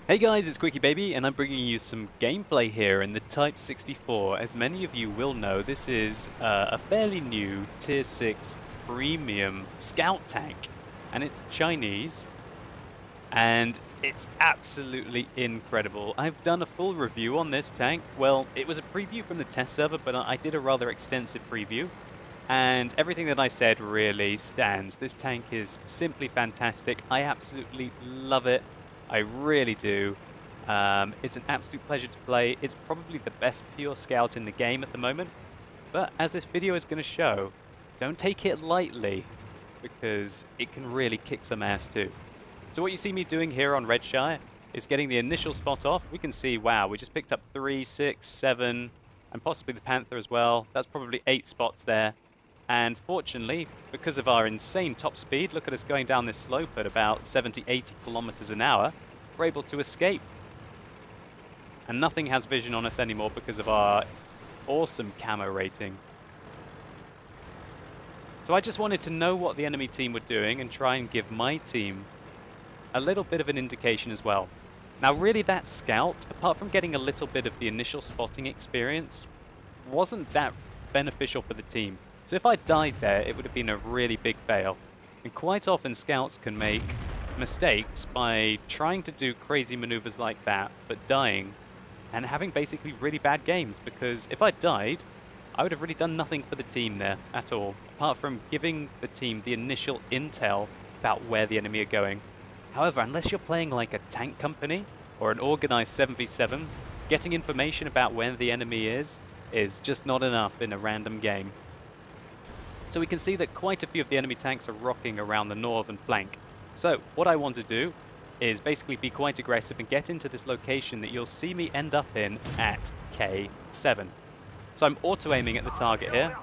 Hey guys, it's QuickyBaby, and I'm bringing you some gameplay here in the Type 64. As many of you will know, this is a fairly new Tier 6 premium scout tank, and it's Chinese, and it's absolutely incredible. I've done a full review on this tank. Well, it was a preview from the test server, but I did a rather extensive preview, and everything that I said really stands. This tank is simply fantastic. I absolutely love it. I really do. It's an absolute pleasure to play. It's probably the best pure scout in the game at the moment. But as this video is going to show, don't take it lightly, because it can really kick some ass too. So what you see me doing here on Redshire is getting the initial spot off. We can see, wow, we just picked up 3, 6, 7, and possibly the Panther as well. That's probably 8 spots there. And fortunately, because of our insane top speed, look at us going down this slope at about 70, 80 kilometers an hour, we're able to escape. And nothing has vision on us anymore because of our awesome camo rating. So I just wanted to know what the enemy team were doing and try and give my team a little bit of an indication as well. Now really that scout, apart from getting a little bit of the initial spotting experience, wasn't that beneficial for the team. So if I died there, it would have been a really big fail. And quite often scouts can make mistakes by trying to do crazy maneuvers like that, but dying and having basically really bad games, because if I died, I would have really done nothing for the team there at all, apart from giving the team the initial intel about where the enemy are going. However, unless you're playing like a tank company or an organized 7v7, getting information about where the enemy is just not enough in a random game. So we can see that quite a few of the enemy tanks are rocking around the northern flank. So what I want to do is basically be quite aggressive and get into this location that you'll see me end up in at K7. So I'm auto-aiming at the target here.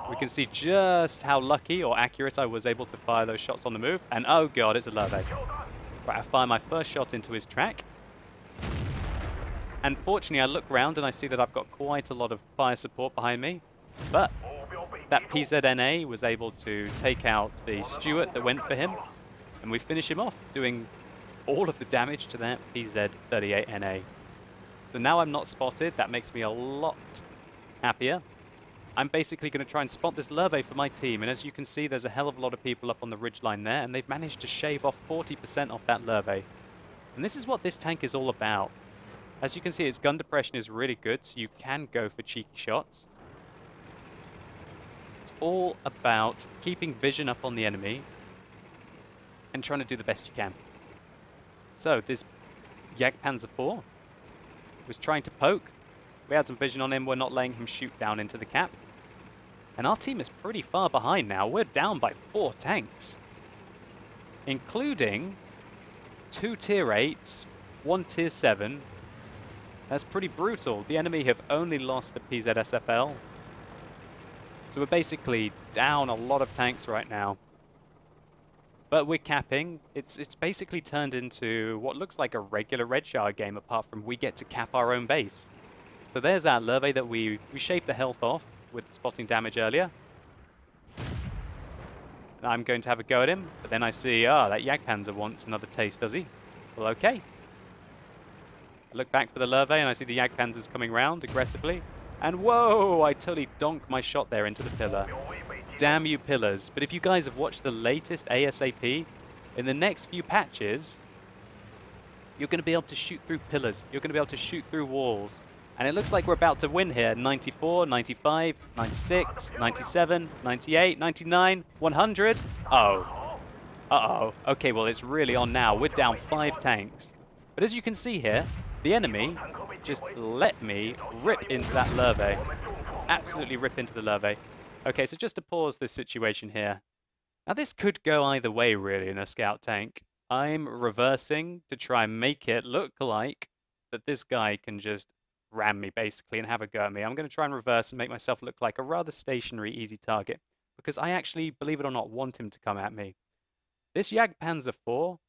We can see just how lucky or accurate I was able to fire those shots on the move. And oh god, it's a Lurve. Right, I fire my first shot into his track. And fortunately I look round and I see that I've got quite a lot of fire support behind me. But that PZNA was able to take out the Stuart that went for him, and we finish him off, doing all of the damage to that PZ38NA. So now I'm not spotted. That makes me a lot happier. I'm basically going to try and spot this Lurve for my team, and as you can see, there's a hell of a lot of people up on the ridgeline there, and they've managed to shave off 40% off that Lurve. And this is what this tank is all about. As you can see, its gun depression is really good, so you can go for cheeky shots. All about keeping vision up on the enemy and trying to do the best you can. So this Jagdpanzer IV was trying to poke. We had some vision on him. We're not letting him shoot down into the cap. And our team is pretty far behind now. We're down by 4 tanks, including 2 tier 8s, 1 tier 7. That's pretty brutal. The enemy have only lost the PZSFL. So we're basically down a lot of tanks right now. But we're capping. It's basically turned into what looks like a regular Redshire game, apart from we get to cap our own base. So there's that Lurve that we shaved the health off with spotting damage earlier. And I'm going to have a go at him, but then I see, that Jagdpanzer wants another taste, does he? Well, okay. I look back for the Lurve and I see the Jagdpanzers coming round aggressively. And whoa, I totally donked my shot there into the pillar. Damn you pillars. But if you guys have watched the latest ASAP, in the next few patches, you're going to be able to shoot through pillars. You're going to be able to shoot through walls. And it looks like we're about to win here. 94, 95, 96, 97, 98, 99, 100. Oh. Uh-oh. Okay, well, it's really on now. We're down 5 tanks. But as you can see here, the enemy just let me rip into that Lurve. Absolutely rip into the Lurve. Okay, so just to pause this situation here. Now this could go either way really in a scout tank. I'm reversing to try and make it look like that this guy can just ram me basically and have a go at me. I'm going to try and reverse and make myself look like a rather stationary, easy target, because I actually, believe it or not, want him to come at me. This Jagdpanzer IV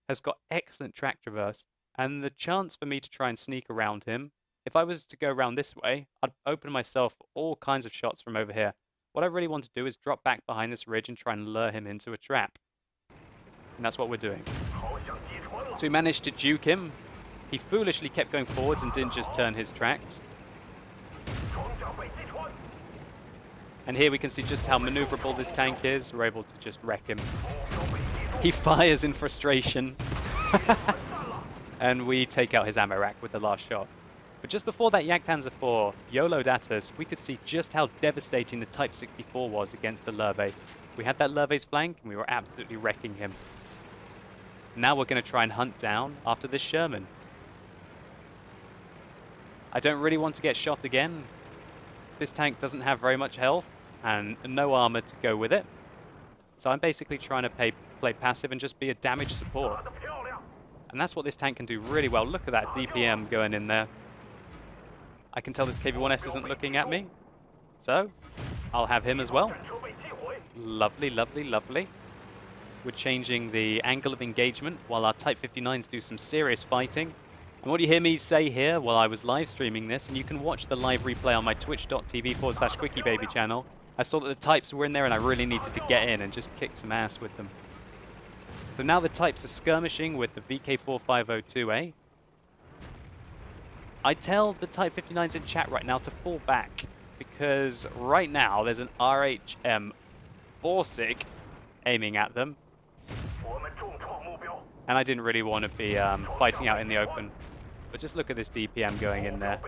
has got excellent track traverse, and the chance for me to try and sneak around him, if I was to go around this way, I'd open myself all kinds of shots from over here. What I really want to do is drop back behind this ridge and try and lure him into a trap. And that's what we're doing. So we managed to juke him. He foolishly kept going forwards and didn't just turn his tracks. And here we can see just how maneuverable this tank is. We're able to just wreck him. He fires in frustration. And we take out his ammo rack with the last shot. But just before that Jagdpanzer IV YOLO'd at us, we could see just how devastating the Type 64 was against the Lurve. We had that Lurve's flank, and we were absolutely wrecking him. Now we're going to try and hunt down after this Sherman. I don't really want to get shot again. This tank doesn't have very much health, and no armor to go with it. So I'm basically trying to play passive and just be a damage support. And that's what this tank can do really well. Look at that DPM going in there. I can tell this KV-1S isn't looking at me. So, I'll have him as well. Lovely, lovely, lovely. We're changing the angle of engagement while our Type 59s do some serious fighting. And what you hear me say here while I was live streaming this, and you can watch the live replay on my twitch.tv/QuickyBaby channel, I saw that the Types were in there and I really needed to get in and just kick some ass with them. So now the Types are skirmishing with the VK4502A. I tell the Type 59s in chat right now to fall back, because right now there's an RHM Borsig aiming at them. And I didn't really want to be fighting out in the open. But just look at this DPM going in there.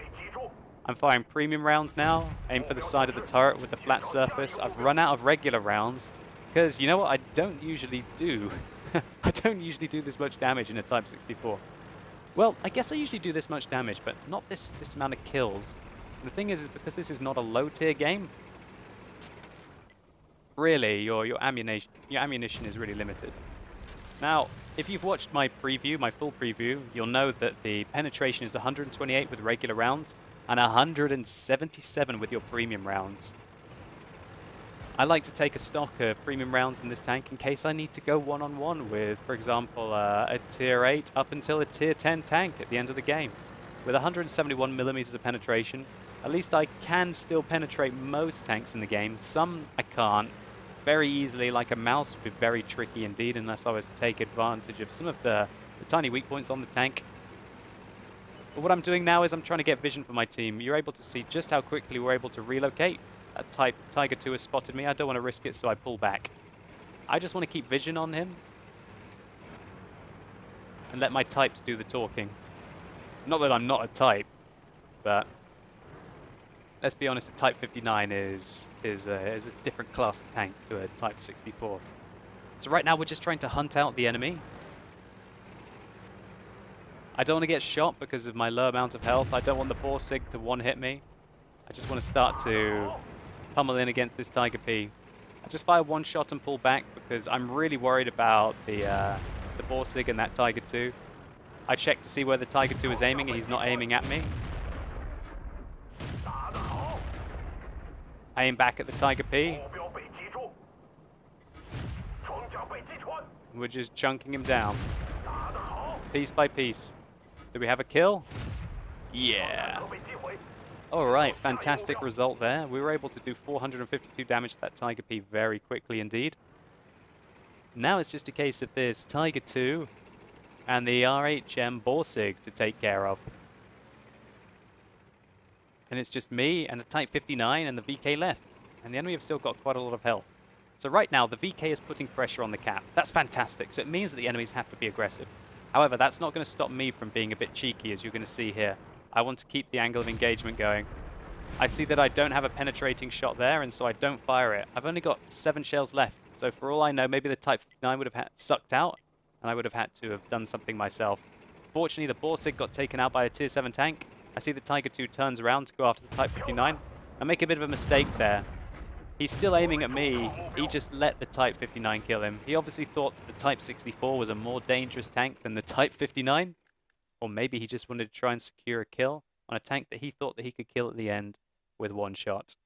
I'm firing premium rounds now. Aim for the side of the turret with the flat surface. I've run out of regular rounds. Because, you know what, I don't usually do. I don't usually do this much damage in a Type 64. Well, I guess I usually do this much damage, but not this amount of kills. And the thing is because this is not a low-tier game, really, your ammunition is really limited. Now, if you've watched my preview, my full preview, you'll know that the penetration is 128 with regular rounds and 177 with your premium rounds. I like to take a stock of premium rounds in this tank in case I need to go one-on-one with, for example, a tier 8 up until a tier 10 tank at the end of the game. With 171 millimeters of penetration, at least I can still penetrate most tanks in the game. Some I can't. Very easily, like a mouse would be very tricky indeed unless I was to take advantage of some of the tiny weak points on the tank. But what I'm doing now is I'm trying to get vision for my team. You're able to see just how quickly we're able to relocate. That Type Tiger 2 has spotted me. I don't want to risk it, so I pull back. I just want to keep vision on him and let my Types do the talking. Not that I'm not a Type, but let's be honest, a Type 59 is a different class of tank to a Type 64. So right now we're just trying to hunt out the enemy. I don't want to get shot because of my low amount of health. I don't want the Borsig to one-hit me. I just want to start to pummel in against this Tiger P. I just fire one shot and pull back because I'm really worried about the Borsig and that Tiger 2. I check to see where the Tiger 2 is aiming and he's not aiming at me. I aim back at the Tiger P. We're just chunking him down. Piece by piece. Do we have a kill? Yeah. Alright, fantastic result there. We were able to do 452 damage to that Tiger P very quickly indeed. Now it's just a case of this Tiger 2 and the RHM Borsig to take care of. And it's just me and the Type 59 and the VK left. And the enemy have still got quite a lot of health. So right now, the VK is putting pressure on the cap. That's fantastic. So it means that the enemies have to be aggressive. However, that's not going to stop me from being a bit cheeky, as you're going to see here. I want to keep the angle of engagement going. I see that I don't have a penetrating shot there, and so I don't fire it. I've only got 7 shells left. So for all I know, maybe the Type 59 would have sucked out, and I would have had to have done something myself. Fortunately, the Borsig got taken out by a tier 7 tank. I see the Tiger 2 turns around to go after the Type 59. I make a bit of a mistake there. He's still aiming at me. He just let the Type 59 kill him. He obviously thought the Type 64 was a more dangerous tank than the Type 59. Or maybe he just wanted to try and secure a kill on a tank that he thought that he could kill at the end with one shot.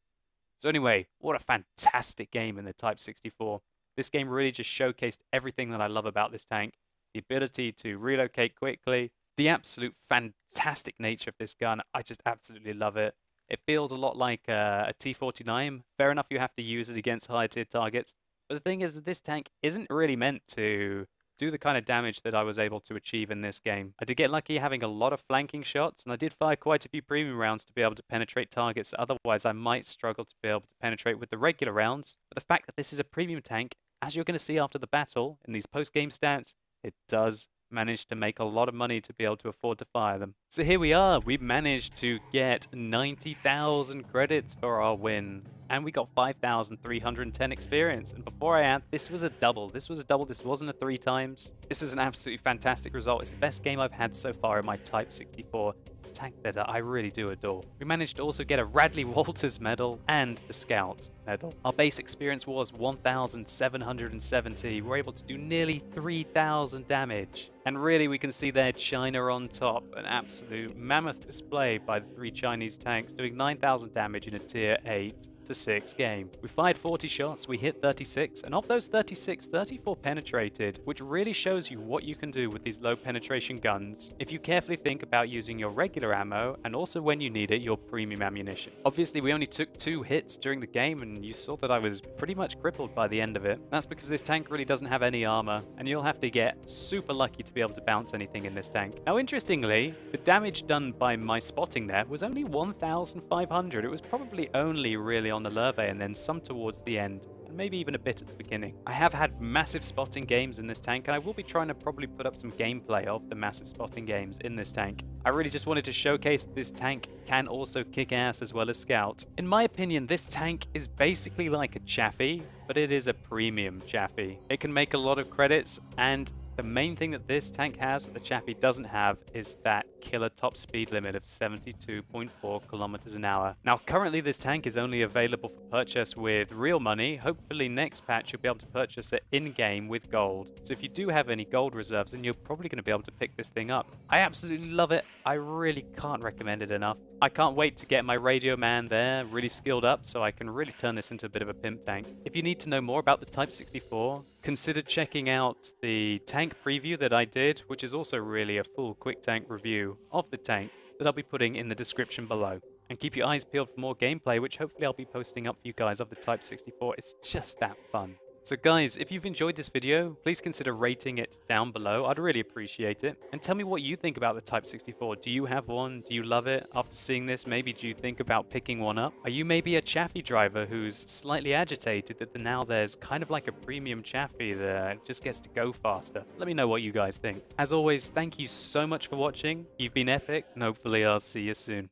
So anyway, what a fantastic game in the Type 64. This game really just showcased everything that I love about this tank. The ability to relocate quickly, the absolute fantastic nature of this gun. I just absolutely love it. It feels a lot like a T-49. Fair enough, you have to use it against higher tier targets. But the thing is that this tank isn't really meant to do the kind of damage that I was able to achieve in this game. I did get lucky having a lot of flanking shots, and I did fire quite a few premium rounds to be able to penetrate targets that otherwise I might struggle to be able to penetrate with the regular rounds. But the fact that this is a premium tank, as you're going to see after the battle in these post-game stats, it does manage to make a lot of money to be able to afford to fire them. So here we are, we managed to get 90,000 credits for our win. And we got 5,310 experience. And before I add, this was a double. This wasn't a 3 times. This is an absolutely fantastic result. It's the best game I've had so far in my Type 64 tank that I really do adore. We managed to also get a Radley-Walters medal and the Scout medal. Our base experience was 1,770. We're able to do nearly 3,000 damage. And really, we can see there China on top. An absolute mammoth display by the 3 Chinese tanks, doing 9,000 damage in a tier 8 to 6 game. We fired 40 shots, we hit 36, and of those 36, 34 penetrated, which really shows you what you can do with these low penetration guns if you carefully think about using your regular ammo and also when you need it, your premium ammunition. Obviously, we only took 2 hits during the game, and you saw that I was pretty much crippled by the end of it. That's because this tank really doesn't have any armor, and you'll have to get super lucky to be able to bounce anything in this tank. Now, interestingly, the damage done by my spotting there was only 1,500. It was probably only really on the Lurve and then some towards the end, and maybe even a bit at the beginning. I have had massive spotting games in this tank, and I will be trying to probably put up some gameplay of the massive spotting games in this tank. I really just wanted to showcase that this tank can also kick ass as well as Scout. In my opinion, this tank is basically like a Chaffee, but it is a premium Chaffee. It can make a lot of credits, and the main thing that this tank has that the Chaffee doesn't have is that killer top speed limit of 72.4 kilometers an hour. Now, currently this tank is only available for purchase with real money. Hopefully next patch you'll be able to purchase it in-game with gold. So if you do have any gold reserves, then you're probably going to be able to pick this thing up. I absolutely love it. I really can't recommend it enough. I can't wait to get my radio man there really skilled up so I can really turn this into a bit of a pimp tank. If you need to know more about the Type 64, consider checking out the tank preview that I did, which is also really a full quick tank review of the tank that I'll be putting in the description below. And keep your eyes peeled for more gameplay, which hopefully I'll be posting up for you guys of the Type 64. It's just that fun. So guys, if you've enjoyed this video, please consider rating it down below. I'd really appreciate it. And tell me what you think about the Type 64. Do you have one? Do you love it? After seeing this, maybe do you think about picking one up? Are you maybe a Chaffee driver who's slightly agitated that now there's kind of like a premium Chaffee that just gets to go faster? Let me know what you guys think. As always, thank you so much for watching. You've been epic, and hopefully I'll see you soon.